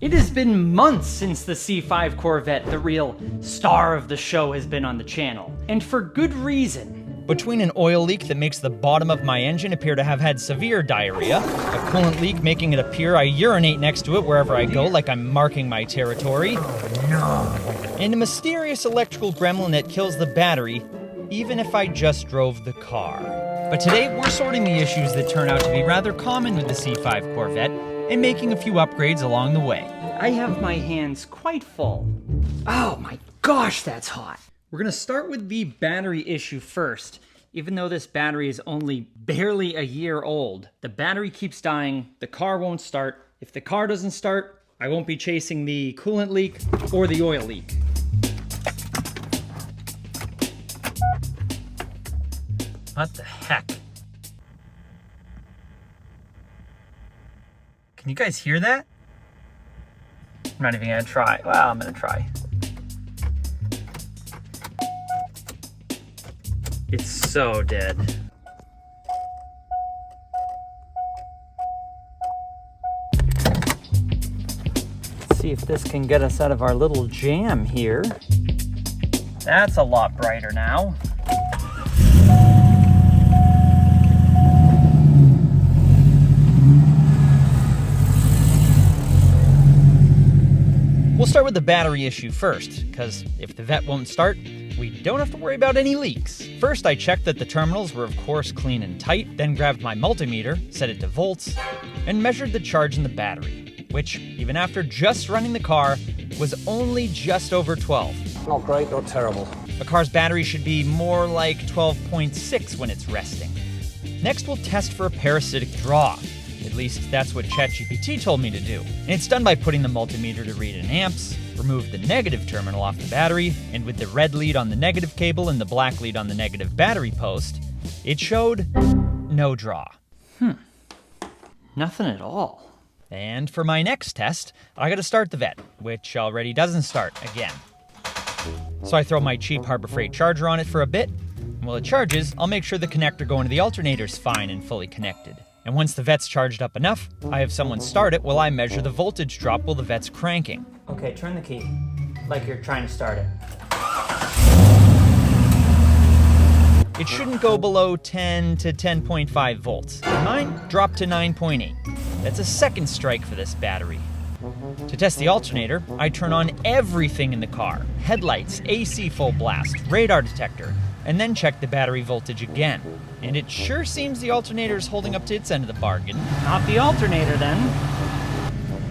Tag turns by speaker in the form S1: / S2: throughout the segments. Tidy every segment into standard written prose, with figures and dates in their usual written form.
S1: It has been months since the C5 Corvette, the real star of the show, has been on the channel. And for good reason.
S2: Between an oil leak that makes the bottom of my engine appear to have had severe diarrhea, a coolant leak making it appear I urinate next to it wherever I go like I'm marking my territory, and a mysterious electrical gremlin that kills the battery even if I just drove the car. But today we're sorting the issues that turn out to be rather common with the C5 Corvette and making a few upgrades along the way.
S1: I have my hands quite full. Oh my gosh, that's hot. We're gonna start with the battery issue first. Even though this battery is only barely a year old, the battery keeps dying, the car won't start. If the car doesn't start, I won't be chasing the coolant leak or the oil leak. What the heck? Can you guys hear that? I'm not even gonna try. Well, I'm gonna try. It's so dead. Let's see if this can get us out of our little jam here. That's a lot brighter now.
S2: We'll start with the battery issue first, because if the Vette won't start, we don't have to worry about any leaks. First, I checked that the terminals were of course clean and tight, then grabbed my multimeter, set it to volts, and measured the charge in the battery, which, even after just running the car, was only just over 12.
S3: Not great, not terrible.
S2: A car's battery should be more like 12.6 when it's resting. Next, we'll test for a parasitic draw. At least that's what ChatGPT told me to do. And it's done by putting the multimeter to read in amps, remove the negative terminal off the battery, and with the red lead on the negative cable and the black lead on the negative battery post, it showed no draw.
S1: Nothing at all.
S2: And for my next test, I gotta start the Vette, which already doesn't start again. So I throw my cheap Harbor Freight charger on it for a bit, and while it charges, I'll make sure the connector going to the alternator's fine and fully connected. And once the Vette's charged up enough, I have someone start it while I measure the voltage drop while the Vette's cranking.
S1: Okay, turn the key, like you're trying to start it.
S2: It shouldn't go below 10 to 10.5 volts. Mine dropped to 9.8. That's a second strike for this battery. To test the alternator, I turn on everything in the car. Headlights, AC full blast, radar detector, and then check the battery voltage again. And it sure seems the alternator is holding up to its end of the bargain.
S1: Not the alternator then.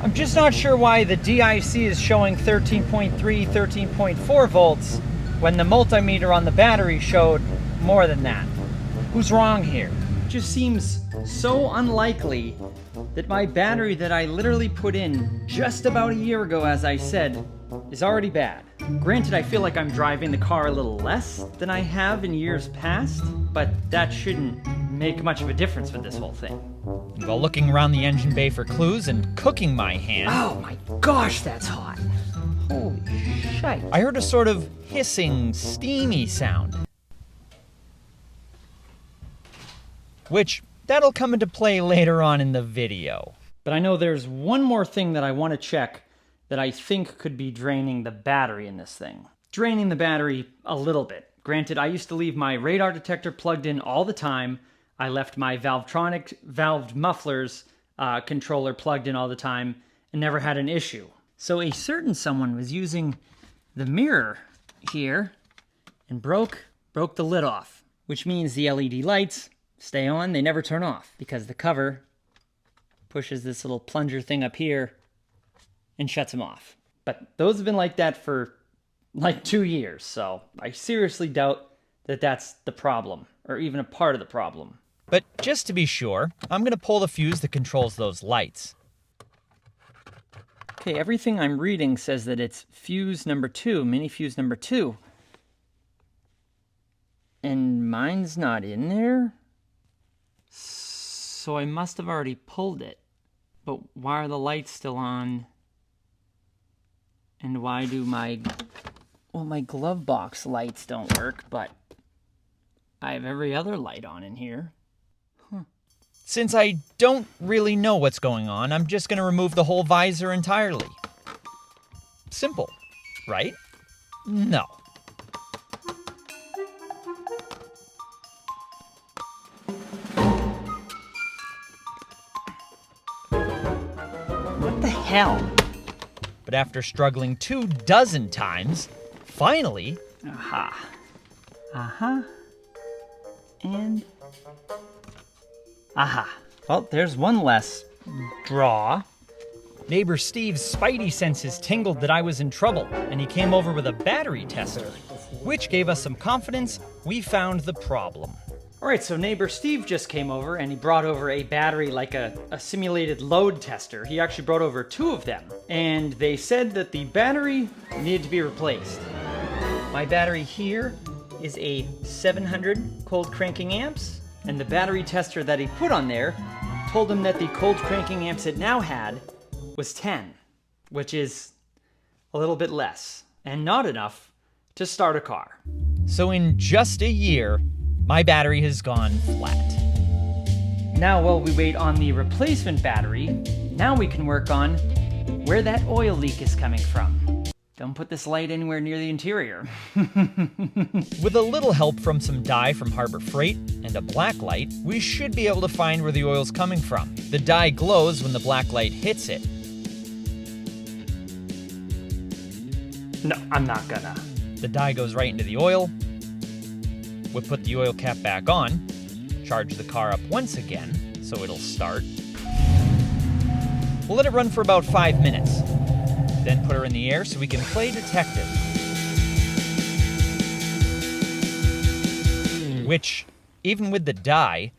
S1: I'm just not sure why the DIC is showing 13.3, 13.4 volts when the multimeter on the battery showed more than that. Who's wrong here? It just seems so unlikely that my battery that I literally put in just about a year ago, as I said, is already bad. Granted, I feel like I'm driving the car a little less than I have in years past, but that shouldn't make much of a difference with this whole thing.
S2: While looking around the engine bay for clues and cooking my hand...
S1: Oh my gosh, that's hot. Holy shite.
S2: I heard a sort of hissing, steamy sound. Which, that'll come into play later on in the video.
S1: But I know there's one more thing that I want to check that I think could be draining the battery in this thing. Draining the battery a little bit. Granted, I used to leave my radar detector plugged in all the time. I left my Valvetronic valved mufflers controller plugged in all the time and never had an issue. So a certain someone was using the mirror here and broke the lid off, which means the LED lights stay on, they never turn off because the cover pushes this little plunger thing up here and shuts them off. But those have been like that for like 2 years, so I seriously doubt that that's the problem, or even a part of the problem.
S2: But just to be sure, I'm gonna pull the fuse that controls those lights.
S1: Okay, everything I'm reading says that it's fuse number 2, mini fuse number 2. And mine's not in there? So I must have already pulled it. But why are the lights still on? And why do my glove box lights don't work, but I have every other light on in here.
S2: Since I don't really know what's going on, I'm just gonna remove the whole visor entirely. Simple, right? No.
S1: What the hell?
S2: But after struggling 24 times, finally...
S1: Aha. Uh-huh. And... aha. Well, there's one less draw.
S2: Neighbor Steve's spidey senses tingled that I was in trouble, and he came over with a battery tester, which gave us some confidence we found the problem.
S1: All right, so neighbor Steve just came over and he brought over a battery, like a simulated load tester. He actually brought over 2 of them, and they said that the battery needed to be replaced. My battery here is a 700 cold cranking amps, and the battery tester that he put on there told him that the cold cranking amps it now had was 10, which is a little bit less, and not enough to start a car.
S2: So in just a year, my battery has gone flat.
S1: Now while we wait on the replacement battery, now we can work on where that oil leak is coming from. Don't put this light anywhere near the interior.
S2: With a little help from some dye from Harbor Freight and a black light, we should be able to find where the oil's coming from. The dye glows when the black light hits it.
S1: No, I'm not gonna.
S2: The dye goes right into the oil. We'll put the oil cap back on, charge the car up once again so it'll start. We'll let it run for about 5 minutes. Then put her in the air so we can play detective. Which, even with the dye,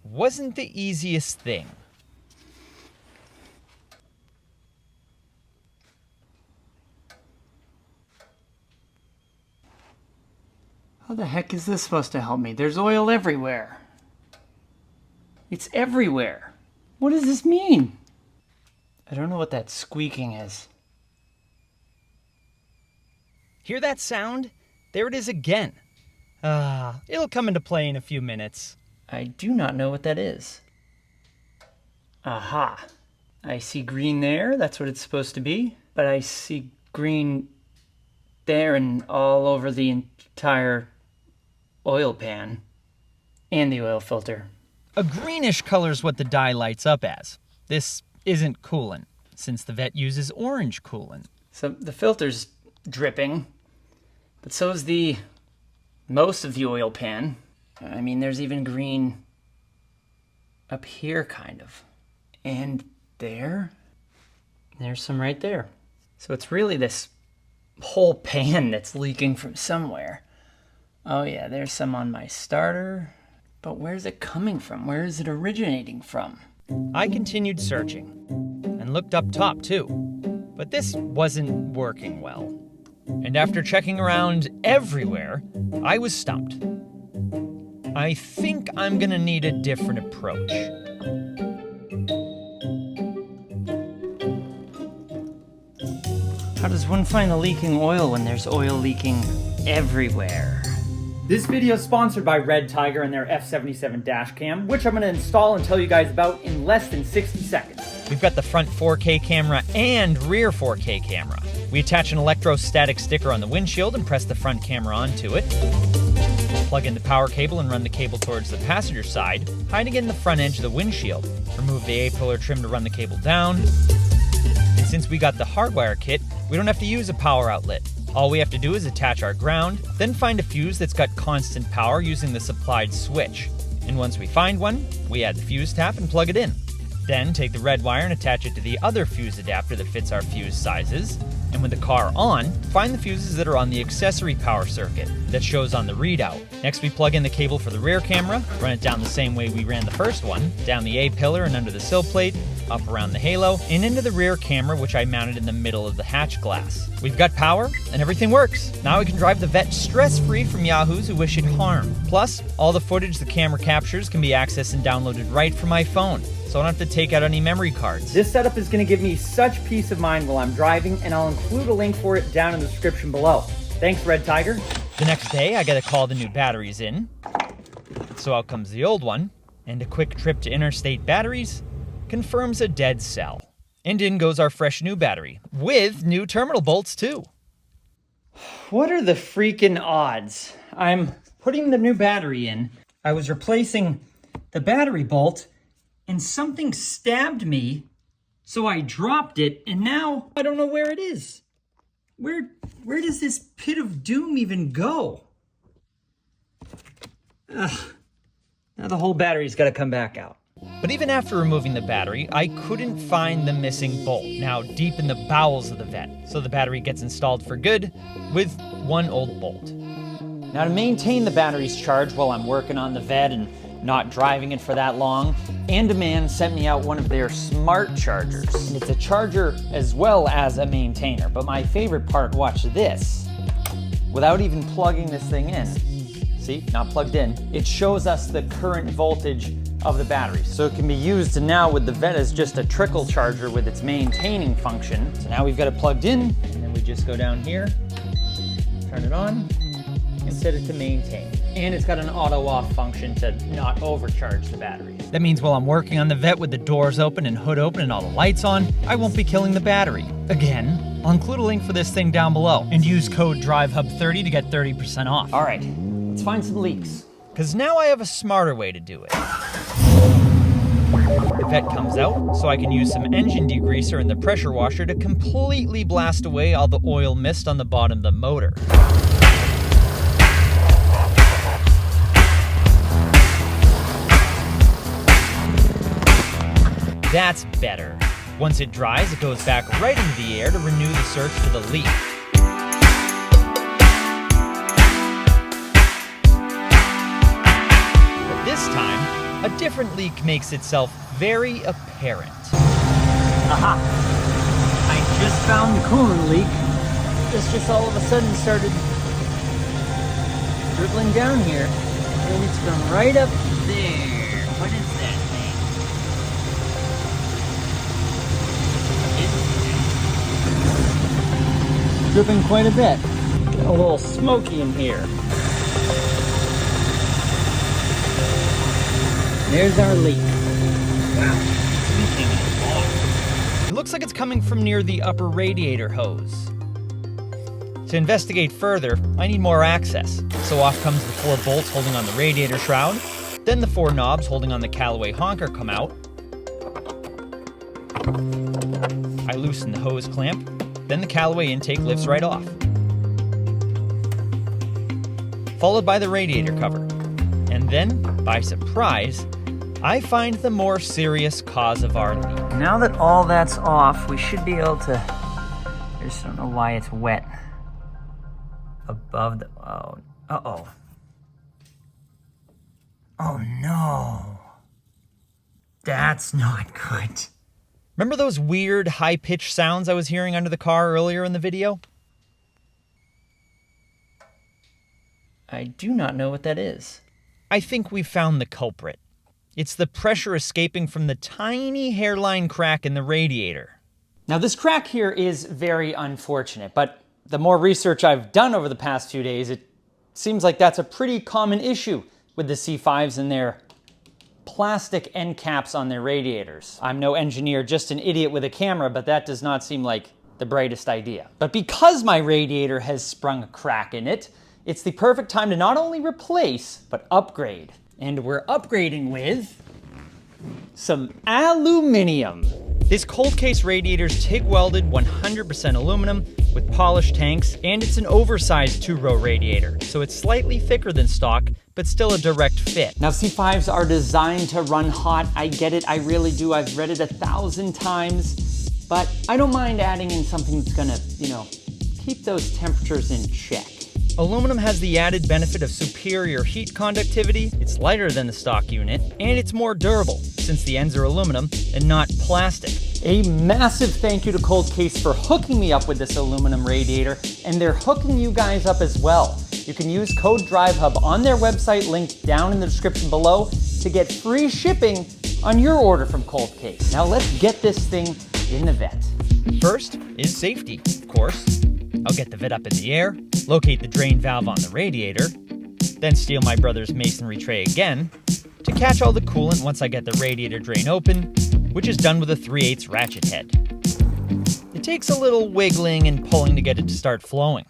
S2: wasn't the easiest thing.
S1: How the heck is this supposed to help me? There's oil everywhere. It's everywhere. What does this mean? I don't know what that squeaking is.
S2: Hear that sound? There it is again. It'll come into play in a few minutes.
S1: I do not know what that is. Aha. I see green there. That's what it's supposed to be. But I see green there and all over the entire oil pan and the oil filter.
S2: A greenish color's what the dye lights up as. This isn't coolant, since the vet uses orange coolant.
S1: So the filter's dripping, but so is most of the oil pan. I mean, there's even green up here, kind of. And there. There's some right there. So it's really this whole pan that's leaking from somewhere. Oh yeah, there's some on my starter. But where's it coming from? Where is it originating from?
S2: I continued searching, and looked up top too. But this wasn't working well. And after checking around everywhere, I was stumped. I think I'm gonna need a different approach.
S1: How does one find the leaking oil when there's oil leaking everywhere? This video is sponsored by Red Tiger and their F77 dash cam, which I'm going to install and tell you guys about in less than 60 seconds.
S2: We've got the front 4K camera and rear 4K camera. We attach an electrostatic sticker on the windshield and press the front camera onto it. Plug in the power cable and run the cable towards the passenger side, hiding it in the front edge of the windshield. Remove the A-pillar trim to run the cable down. And since we got the hardwire kit, we don't have to use a power outlet. All we have to do is attach our ground, then find a fuse that's got constant power using the supplied switch. And once we find one, we add the fuse tap and plug it in. Then take the red wire and attach it to the other fuse adapter that fits our fuse sizes. And with the car on, find the fuses that are on the accessory power circuit that shows on the readout. Next, we plug in the cable for the rear camera, run it down the same way we ran the first one, down the A-pillar and under the sill plate, up around the halo, and into the rear camera, which I mounted in the middle of the hatch glass. We've got power, and everything works. Now we can drive the vet stress-free from yahoos who wish it harm. Plus, all the footage the camera captures can be accessed and downloaded right from my phone, so I don't have to take out any memory cards.
S1: This setup is going to give me such peace of mind while I'm driving, and I'll include a link for it down in the description below. Thanks, Red Tiger.
S2: The next day, I gotta call the new batteries in. So out comes the old one, and a quick trip to Interstate Batteries confirms a dead cell. And in goes our fresh new battery, with new terminal bolts too.
S1: What are the freaking odds? I'm putting the new battery in. I was replacing the battery bolt and something stabbed me. So I dropped it and now I don't know where it is. Where does this pit of doom even go? Ugh. Now the whole battery's got to come back out.
S2: But even after removing the battery, I couldn't find the missing bolt, now deep in the bowels of the vet. So the battery gets installed for good with one old bolt.
S1: Now to maintain the battery's charge while I'm working on the vet and not driving it for that long, Andaman sent me out one of their smart chargers. And it's a charger as well as a maintainer. But my favorite part, watch this. Without even plugging this thing in, see, not plugged in, it shows us the current voltage of the battery. So it can be used now with the vet as just a trickle charger with its maintaining function. So now we've got it plugged in, and then we just go down here, turn it on, and set it to maintain. And it's got an auto off function to not overcharge the battery.
S2: That means while I'm working on the vet with the doors open and hood open and all the lights on, I won't be killing the battery. Again, I'll include a link for this thing down below and use code DriveHub30 to get 30% off.
S1: All right, let's find some leaks.
S2: Because now I have a smarter way to do it. The vet comes out, so I can use some engine degreaser and the pressure washer to completely blast away all the oil mist on the bottom of the motor. That's better. Once it dries, it goes back right into the air to renew the search for the leak. But this time, a different leak makes itself very apparent.
S1: Aha! I just found the coolant leak. This just all of a sudden started dribbling down here. And it's gone right up there. What is that thing? It's dripping quite a bit. Got a little smoky in here. There's our leak. Wow.
S2: It looks like it's coming from near the upper radiator hose. To investigate further, I need more access. So off comes the 4 bolts holding on the radiator shroud. Then the 4 knobs holding on the Callaway honker come out. I loosen the hose clamp. Then the Callaway intake lifts right off. Followed by the radiator cover. And then, by surprise, I find the more serious cause of our leak.
S1: Now that all that's off, we should be able to... I just don't know why it's wet. Above the... Oh. Uh-oh. Oh, no. That's not good.
S2: Remember those weird, high-pitched sounds I was hearing under the car earlier in the video?
S1: I do not know what that is.
S2: I think we've found the culprit. It's the pressure escaping from the tiny hairline crack in the radiator.
S1: Now, this crack here is very unfortunate, but the more research I've done over the past few days, it seems like that's a pretty common issue with the C5s and their plastic end caps on their radiators. I'm no engineer, just an idiot with a camera, but that does not seem like the brightest idea. But because my radiator has sprung a crack in it, it's the perfect time to not only replace, but upgrade. And we're upgrading with some aluminum.
S2: This cold case radiator's TIG welded 100% aluminum with polished tanks, and it's an oversized 2-row radiator, so it's slightly thicker than stock, but still a direct fit.
S1: Now, C5s are designed to run hot. I get it, I really do. I've read it 1,000 times, but I don't mind adding in something that's gonna, keep those temperatures in check.
S2: Aluminum has the added benefit of superior heat conductivity, it's lighter than the stock unit, and it's more durable, since the ends are aluminum and not plastic.
S1: A massive thank you to Cold Case for hooking me up with this aluminum radiator, and they're hooking you guys up as well. You can use code DriveHub on their website, linked down in the description below, to get free shipping on your order from Cold Case. Now let's get this thing in the vet.
S2: First is safety, of course. I'll get the vet up in the air, locate the drain valve on the radiator, then steal my brother's masonry tray again to catch all the coolant once I get the radiator drain open, which is done with a 3/8 ratchet head. It takes a little wiggling and pulling to get it to start flowing.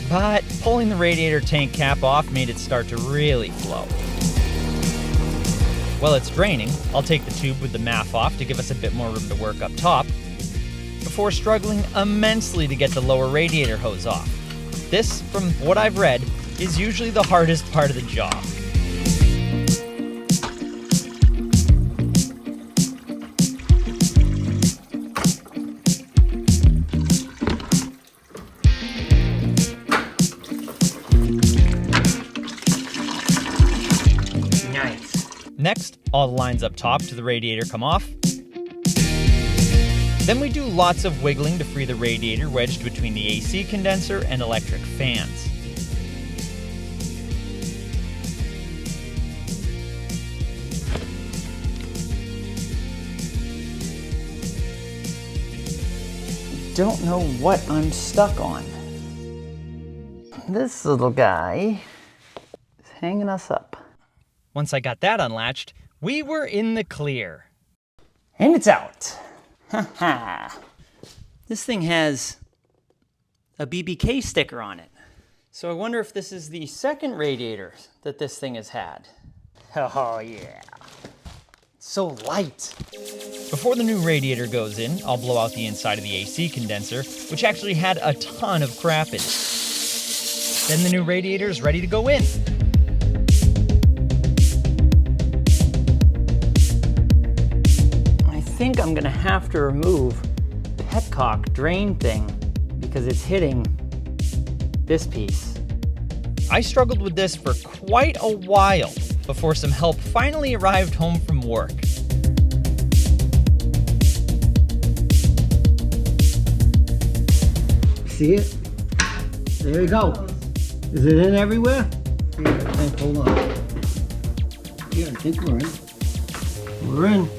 S2: But pulling the radiator tank cap off made it start to really flow. While it's draining, I'll take the tube with the MAF off to give us a bit more room to work up top, before struggling immensely to get the lower radiator hose off. This, from what I've read, is usually the hardest part of the job. Next, all the lines up top to the radiator come off. Then we do lots of wiggling to free the radiator wedged between the AC condenser and electric fans.
S1: Don't know what I'm stuck on. This little guy is hanging us up.
S2: Once I got that unlatched, we were in the clear.
S1: And it's out. Haha. This thing has a BBK sticker on it. So I wonder if this is the second radiator that this thing has had. Oh yeah. It's so light.
S2: Before the new radiator goes in, I'll blow out the inside of the AC condenser, which actually had a ton of crap in it. Then the new radiator is ready to go in.
S1: I think I'm gonna have to remove petcock drain thing because it's hitting this piece.
S2: I struggled with this for quite a while before some help finally arrived home from work.
S3: See it? There you go. Is it in everywhere? Here, I think, hold on. Yeah, I think we're in. We're in.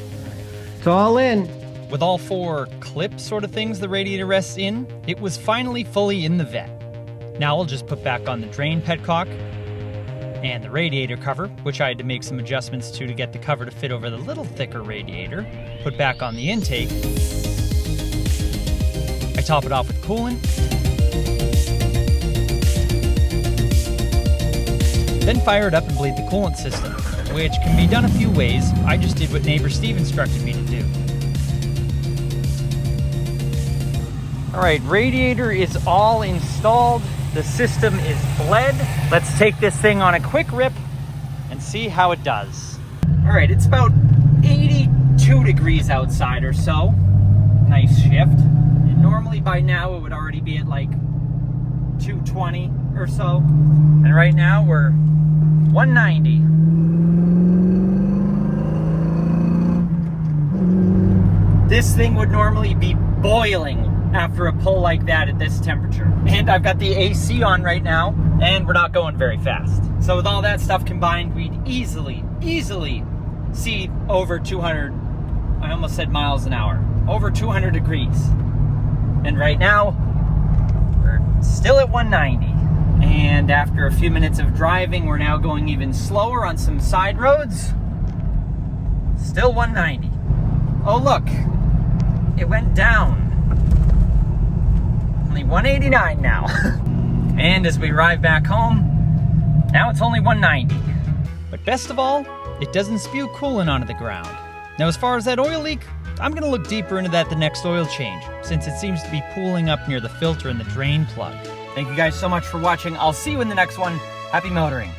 S3: It's all in.
S2: With all four clip sort of things the radiator rests in, it was finally fully in the vet. Now I'll just put back on the drain petcock and the radiator cover, which I had to make some adjustments to get the cover to fit over the little thicker radiator. Put back on the intake. I top it off with coolant. Then fire it up and bleed the coolant system, which can be done a few ways. I just did what neighbor Steve instructed me to do.
S1: All right, radiator is all installed. The system is bled. Let's take this thing on a quick rip and see how it does. All right, it's about 82 degrees outside or so. Nice shift. And normally by now it would already be at like 220 or so. And right now we're 190. This thing would normally be boiling after a pull like that at this temperature. And I've got the AC on right now, and we're not going very fast. So with all that stuff combined, we'd easily see over 200, I almost said miles an hour, over 200 degrees. And right now, we're still at 190. And after a few minutes of driving, we're now going even slower on some side roads. Still 190. Oh look, it went down. Only 189 now. And as we arrive back home, now it's only 190.
S2: But best of all, it doesn't spew coolant onto the ground. Now as far as that oil leak, I'm gonna look deeper into that the next oil change, since it seems to be pooling up near the filter and the drain plug.
S1: Thank you guys so much for watching. I'll see you in the next one. Happy motoring.